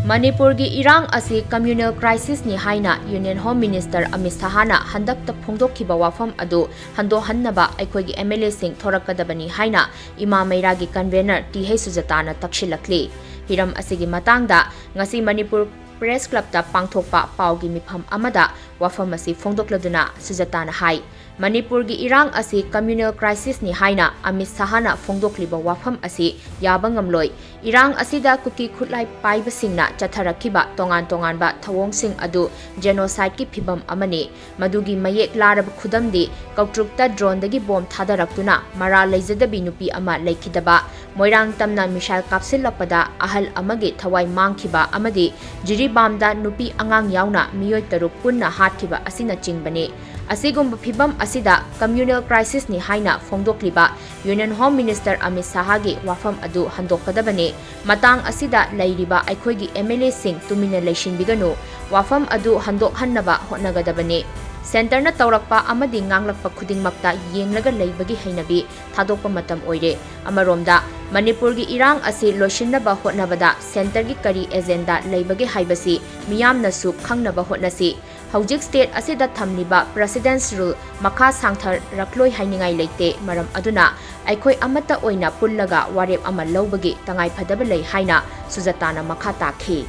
Manipur gi irang asi communal crisis ni haina Union Home Minister Amit Shah na Handakta Phongdok-Khiba Wapham adu Handok-Hannaba Eikhoi gi Mla Shing Thorak-Kadabani haina MEIRA gi CONVENOR SUJATA na TAKSHILAKLI. Hiram asigi matangda ngasi Manipur Press Club ta pangthokpa pau gi mifam amada Wapham asi phongdokladuna SUJATA na hai. Manipur gi irang asi communal crisis ni haina Amit Shah na Phongdok-Khiba Wapham asi yaba ngamloi. Irang asida kuki khutlai paiba singna chatharakhiba tongan ba thawong sing adu genocide ki phibam amani. Madugi mayek larab khudamdi kautrukta drone dagi bom thadaraktuna mara leijadabi nupi ama lekhidaba moirang tamna mishal kapsillapada ahal amagi thawai mangkhiba amadi jiribamda nupi angang yauna miyoi taruk punna hatkiba asina chingbani. Asigumba phibam asida communal crisis ni haina Phongdok-Khiba Union Home Minister Amit Shah gi Wapham adu Handok-Kadabani matang asida leiriba Eikhoi gi MLA sing tumina leishinbiganu Wapham adu Handok-Hannaba hotnagadabani. Center na taurakpa amadi nganglakpa khudingmakta yenglaga leibagi hainabi thadokpa matam oire. Amaromda Manipur gi irang asi loishinnaba hotnabada center gi kari agenda leibagi haibasi miyamna su khangnaba hotnasi. Hojik state asida thamliba president's rule makha sangthar rakloi hainingai leite maram aduna Eikhoi amata oina pullaga warep ama lobagi tangai phadaba lei haina SUJATA na makha takhi.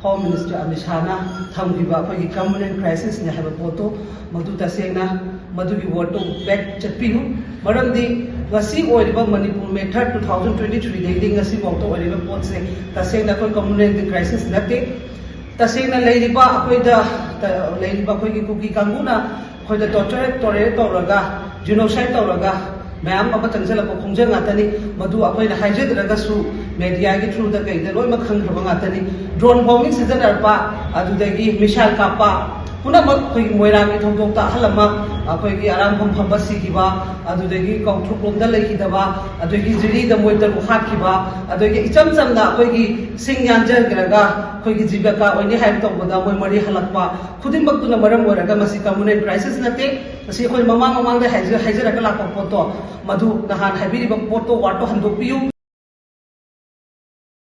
Home Minister Amit Shah na thamgiba phagi communal crisis ni haba poto madu tasena madu gi vote back chatpihu maramdi ngasi oiriba Manipur me 3 2023 ding ngasi vote oiriba pot se tasena koi communal crisis nate tasena leiriba akoida leiriba khoi gi kuki kanguna khoida torture toraga genocide toraga ma'am अब चंचल खोज मधु अखोन हाइजद्रगसु media की through कई लोम खंग्रबी drone bombing सिजनरबी missile कापा पुनमक मोइरांग की थोंदोक अहल अखोगी अरांगम फंब सिगिबा कौथ्रुकलोम लेखिदबा जिरीद मोइदर हाटखिबा इचम चमना अखोगी सिंग यानजरगरगा अखोगी जीविका ओइने HYBE तौबदा मोइ मरि हलकपा खुदिमक्तुना मरम ओरगा मसि कम्युनल क्राइसिस नते मसि अखोई ममांग हाइजरगा लाकपा पोतो मधु नहान हाइबिरिबा पोतो वाटो हंदोकपियु।